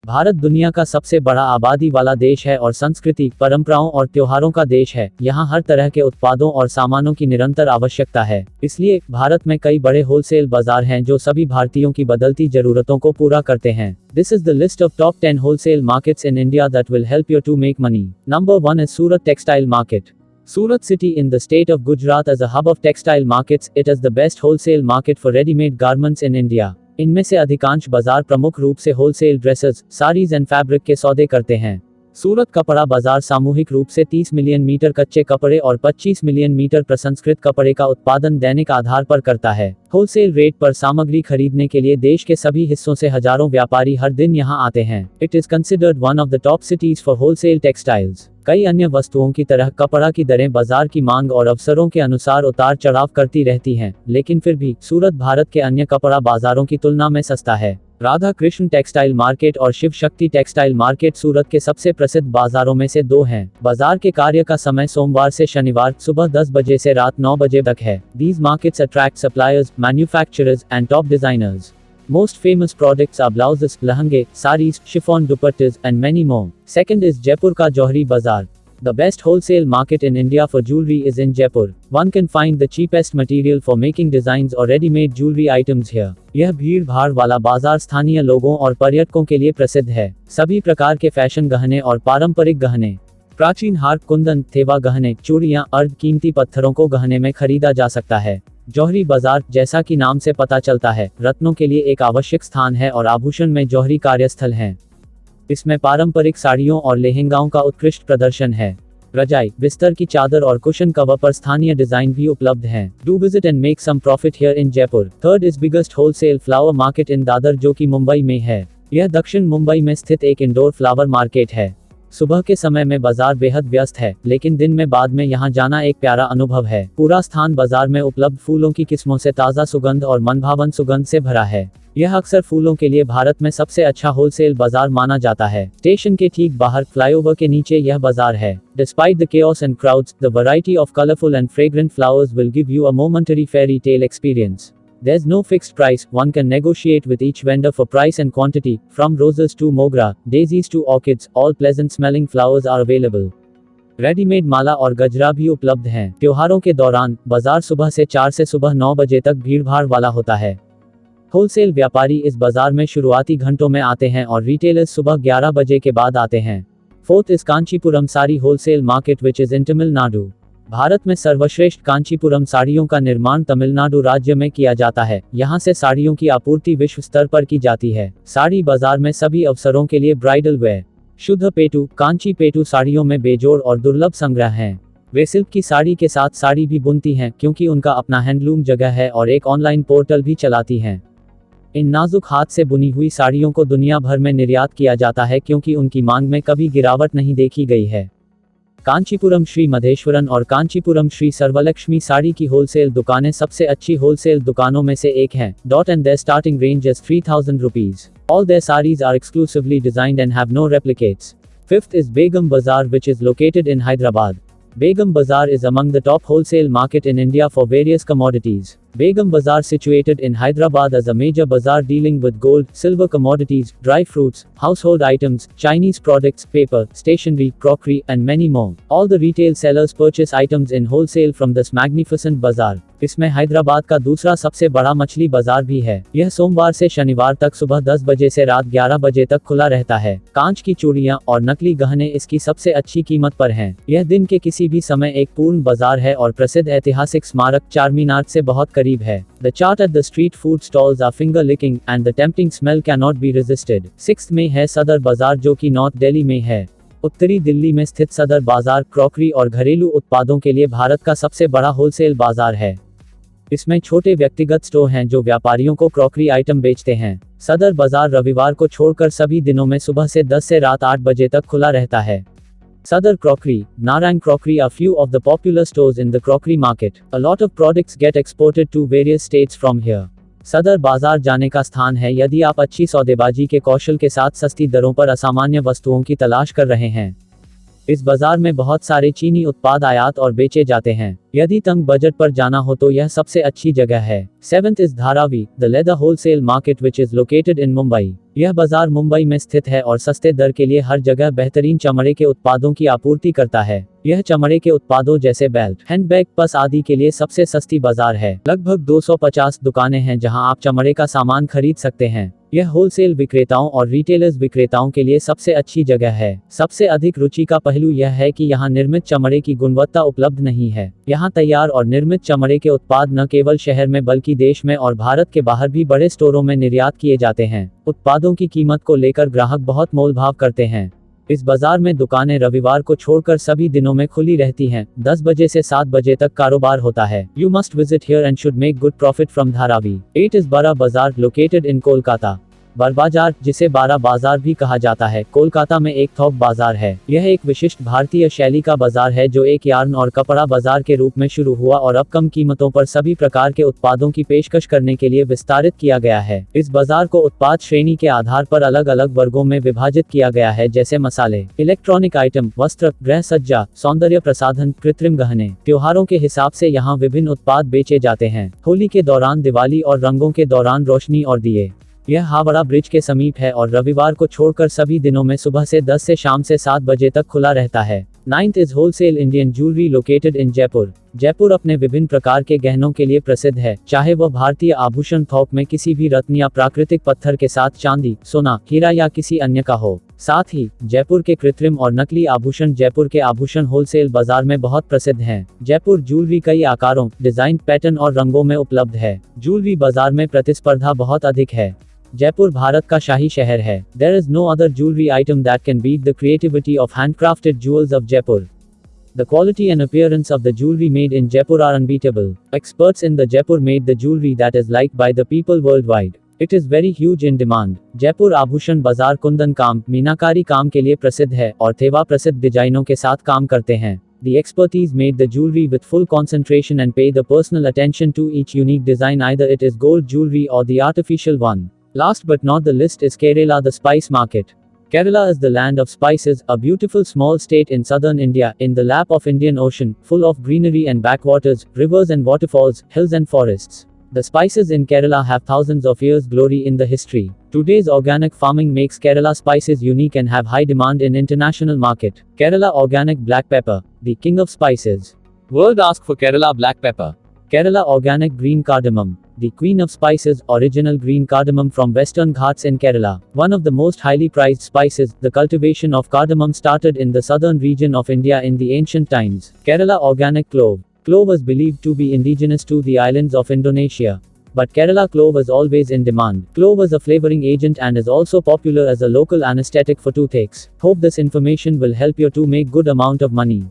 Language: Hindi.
भारत दुनिया का सबसे बड़ा आबादी वाला देश है और संस्कृति, परंपराओं और त्योहारों का देश है। यहाँ हर तरह के उत्पादों और सामानों की निरंतर आवश्यकता है। इसलिए भारत में कई बड़े होलसेल बाजार हैं जो सभी भारतीयों की बदलती जरूरतों को पूरा करते हैं। This is the list of top 10 wholesale markets in India that will help you to make money. Number 1 is Surat Textile Market. Surat city in the state of Gujarat as a hub of textile markets, it is the best wholesale market for ready-made garments in India. इनमें से अधिकांश बाजार प्रमुख रूप से wholesale dresses, saris and fabric के सौदे करते हैं। सूरत कपड़ा बाजार सामूहिक रूप से 30 मिलियन मीटर कच्चे कपड़े और 25 मिलियन मीटर प्रसंस्कृत कपड़े का उत्पादन दैनिक आधार पर करता है। होलसेल रेट पर सामग्री खरीदने के लिए देश के सभी हिस्सों से हजारों व्यापारी हर दिन यहां आते हैं। It is considered one of the top cities for wholesale textiles. कई अन्य वस्तुओं की तरह कपड़ा की दरें बाजार की मांग और अवसरों के अनुसार उतार चढ़ाव करती रहती हैं, लेकिन फिर भी सूरत भारत के अन्य कपड़ा बाजारों की तुलना में सस्ता है। राधा कृष्ण टेक्सटाइल मार्केट और शिव शक्ति टेक्सटाइल मार्केट सूरत के सबसे प्रसिद्ध बाजारों में से दो हैं। बाजार के कार्य का समय सोमवार से शनिवार सुबह 10 बजे से रात 9 बजे तक है। These markets attract suppliers, manufacturers and top designers. Most famous products are blouses, lehenge, saris, chiffon dupattas and many more. Second is Jaipur ka Johri Bazaar. The best wholesale market in India for jewelry is in Jaipur. One can find the cheapest material for making designs or ready-made jewelry items here. यह भीड़ भाड़ वाला बाजार स्थानीय लोगों और पर्यटकों के लिए प्रसिद्ध है। सभी प्रकार के फैशन गहने और पारंपरिक गहने, प्राचीन हार, कुंदन, थेवा गहने, चूड़ियां, अर्ध कीमती पत्थरों को गहने में खरीदा जा सकता है। जौहरी बाजार, जैसा कि नाम से पता चलता है, रत्नों के लिए एक आवश्यक स्थान है और आभूषण में जौहरी कार्यस्थल हैं। इसमें पारंपरिक साड़ियों और लहंगाओं का उत्कृष्ट प्रदर्शन है। रजाई, बिस्तर की चादर और कुशन कवर पर स्थानीय डिजाइन भी उपलब्ध हैं। Do visit and make some profit here in Jaipur. Third is biggest wholesale flower market in Dadar, जो कि मुंबई में है। यह दक्षिण मुंबई में स्थित एक इंडोर फ्लावर मार्केट है। सुबह के समय में बाजार बेहद व्यस्त है, लेकिन दिन में बाद में यहाँ जाना एक प्यारा अनुभव है। पूरा स्थान बाजार में उपलब्ध फूलों की किस्मों से ताज़ा सुगंध और मनभावन सुगंध से भरा है। यह अक्सर फूलों के लिए भारत में सबसे अच्छा होलसेल बाजार माना जाता है। स्टेशन के ठीक बाहर फ्लाईओवर के नीचे यह बाजार है। Despite the chaos and crowds, the variety of colorful and fragrant flowers will give you a momentary fairy tale experience. There's no fixed price, one can negotiate with each vendor for price and quantity. From roses to mogra, daisies to orchids, all pleasant smelling flowers are available. Readymade माला और गजरा भी उपलब्ध हैं। त्योहारों के दौरान बाजार सुबह से 4 से सुबह 9 बजे तक भीड़भाड़ वाला होता है। होलसेल व्यापारी इस बाजार में शुरुआती घंटों में आते हैं और रिटेलर्स सुबह 11 बजे के बाद आते हैं। Fourth is Kanchipuram sari wholesale market which is in Tamil Nadu. Bharat में सर्वश्रेष्ठ कांचीपुरम साड़ियों का निर्माण तमिलनाडु राज्य में किया जाता है। यहाँ से साड़ियों की आपूर्ति विश्व स्तर पर की जाती है। साड़ी बाजार में सभी अवसरों के लिए ब्राइडल वेयर, शुद्ध पेटू, कांची पेटू साड़ियों में बेजोड़ और दुर्लभ संग्रह हैं। वे सिल्क की साड़ी के साथ साड़ी भी बुनती हैं, क्योंकि उनका अपना हैंडलूम जगह है और एक ऑनलाइन पोर्टल भी चलाती हैं। इन नाजुक हाथ से बुनी हुई साड़ियों को दुनिया भर में निर्यात किया जाता है, क्योंकि उनकी मांग में कभी गिरावट नहीं देखी गई है। कांचीपुरम श्री मधेश्वरन और कांचीपुरम श्री सर्वलक्ष्मी साड़ी की होलसेल दुकानें सबसे अच्छी होलसेल दुकानों में से एक हैं। And their starting range is 3000 rupees. All their saris are exclusively designed and have no replicates. Fifth is Begum Bazaar which is located in Hyderabad. Begum Bazaar is among the top wholesale market in India for various commodities. Begum Bazaar situated in Hyderabad as a major bazaar dealing with gold, silver commodities, dry fruits, household items, Chinese products, paper, stationery, crockery, and many more. All the retail sellers purchase items in wholesale from this magnificent bazaar. इसमें हैदराबाद का दूसरा सबसे बड़ा मछली बाजार भी है। यह सोमवार से शनिवार तक सुबह 10 बजे से रात 11 बजे तक खुला रहता है। कांच की चूड़ियां और नकली गहने इसकी सबसे अच्छी कीमत पर हैं। यह दिन के किसी भी समय एक पूर्ण बाजार है और प्रसिद्ध ऐतिहासिक स्मारक चारमीनार से बहुत करीब है। The chart at the street food stalls are finger licking and the tempting smell cannot be resisted. 6th में है सदर बाजार, जो कि नॉर्थ दिल्ली में है। उत्तरी दिल्ली में स्थित सदर बाजार क्रॉकरी और घरेलू उत्पादों के लिए भारत का सबसे बड़ा होलसेल बाजार है। इसमें छोटे व्यक्तिगत स्टोर हैं जो व्यापारियों को क्रॉकरी आइटम बेचते हैं। सदर बाजार रविवार को छोड़कर सभी दिनों में सुबह से 10 से रात 8 बजे तक खुला रहता है। Sadar Crockery, Narang Crockery are few of the popular stores in the crockery market. A lot of products get exported to various states from here. सदर बाजार जाने का स्थान है यदि आप अच्छी सौदेबाजी के कौशल के साथ सस्ती दरों पर असामान्य वस्तुओं की तलाश कर रहे हैं। इस बाजार में बहुत सारे चीनी उत्पाद आयात और बेचे जाते हैं। यदि तंग बजट पर जाना हो तो यह सबसे अच्छी जगह है। 7th is Dharavi, the leather wholesale market which is located इन मुंबई। यह बाजार मुंबई में स्थित है और सस्ते दर के लिए हर जगह बेहतरीन चमड़े के उत्पादों की आपूर्ति करता है। यह चमड़े के उत्पादों जैसे बेल्ट, हैंडबैग, पर्स आदि के लिए सबसे सस्ती बाजार है। लगभग 250 दुकानें हैं जहां आप चमड़े का सामान खरीद सकते हैं। यह होलसेल विक्रेताओं और रिटेलर्स विक्रेताओं के लिए सबसे अच्छी जगह है। सबसे अधिक रुचि का पहलू यह है कि यहाँ निर्मित चमड़े की गुणवत्ता उपलब्ध नहीं है। यहाँ तैयार और निर्मित चमड़े के उत्पाद न केवल शहर में बल्कि देश में और भारत के बाहर भी बड़े स्टोरों में निर्यात किए जाते हैं। उत्पादों की कीमत को लेकर ग्राहक बहुत मोलभाव करते हैं। इस बाजार में दुकानें रविवार को छोड़कर सभी दिनों में खुली रहती हैं। 10 बजे से 7 बजे तक कारोबार होता है। You must visit here and should make good profit from Dharavi. 8 is Bara Bazaar, located in Kolkata. बर बाजार, जिसे बारा बाजार भी कहा जाता है, कोलकाता में एक थोक बाजार है। यह एक विशिष्ट भारतीय शैली का बाजार है जो एक यार्न और कपड़ा बाजार के रूप में शुरू हुआ और अब कम कीमतों पर सभी प्रकार के उत्पादों की पेशकश करने के लिए विस्तारित किया गया है। इस बाजार को उत्पाद श्रेणी के आधार पर अलग अलग वर्गों में विभाजित किया गया है, जैसे मसाले, इलेक्ट्रॉनिक आइटम, वस्त्र, गृह सज्जा, सौंदर्य प्रसाधन, कृत्रिम गहने। त्योहारों के हिसाब से यहाँ विभिन्न उत्पाद बेचे जाते हैं। होली के दौरान, दिवाली और रंगों के दौरान रोशनी और दिए। यह हावड़ा ब्रिज के समीप है और रविवार को छोड़कर सभी दिनों में सुबह से 10 से शाम से 7 बजे तक खुला रहता है। 9th is wholesale Indian jewellery located in Jaipur. Jaipur अपने विभिन्न प्रकार के गहनों के लिए प्रसिद्ध है, चाहे वह भारतीय आभूषण थोक में किसी भी रत्न या प्राकृतिक पत्थर के साथ चांदी, सोना, हीरा या किसी अन्य का हो। साथ ही जयपुर के कृत्रिम और नकली आभूषण जयपुर के आभूषण होलसेल बाजार में बहुत प्रसिद्ध हैं। जयपुर ज्वेलरी कई आकारों, डिजाइन, पैटर्न और रंगों में उपलब्ध है। ज्वेलरी बाजार में प्रतिस्पर्धा बहुत अधिक है। जयपुर भारत का शाही शहर है। There is no other jewelry item that can beat the creativity of handcrafted jewels of Jaipur. The quality and appearance of the jewelry made in Jaipur are unbeatable. Experts in the Jaipur made the jewelry that is liked by the people worldwide. It is very huge in demand. Jaipur आभूषण बाजार कुंदन काम, मीनाकारी काम के लिए प्रसिद्ध है और थेवा प्रसिद्ध डिजाइनों के साथ काम करते हैं। The expertise made the jewelry with full concentration and pay the personal attention to each unique design, either it is gold jewelry or the artificial one. Last but not the least is Kerala, the spice market. Kerala is the land of spices, a beautiful small state in southern India, in the lap of Indian Ocean, full of greenery and backwaters, rivers and waterfalls, hills and forests. The spices in Kerala have thousands of years glory in the history. Today's organic farming makes Kerala spices unique and have high demand in international market. Kerala organic black pepper, the king of spices. World ask for Kerala black pepper. Kerala organic green cardamom, the queen of spices, original green cardamom from Western Ghats in Kerala. One of the most highly prized spices, the cultivation of cardamom started in the southern region of India in the ancient times. Kerala organic clove. Clove is believed to be indigenous to the islands of Indonesia. But Kerala clove is always in demand. Clove is a flavoring agent and is also popular as a local anesthetic for toothaches. Hope this information will help you to make good amount of money.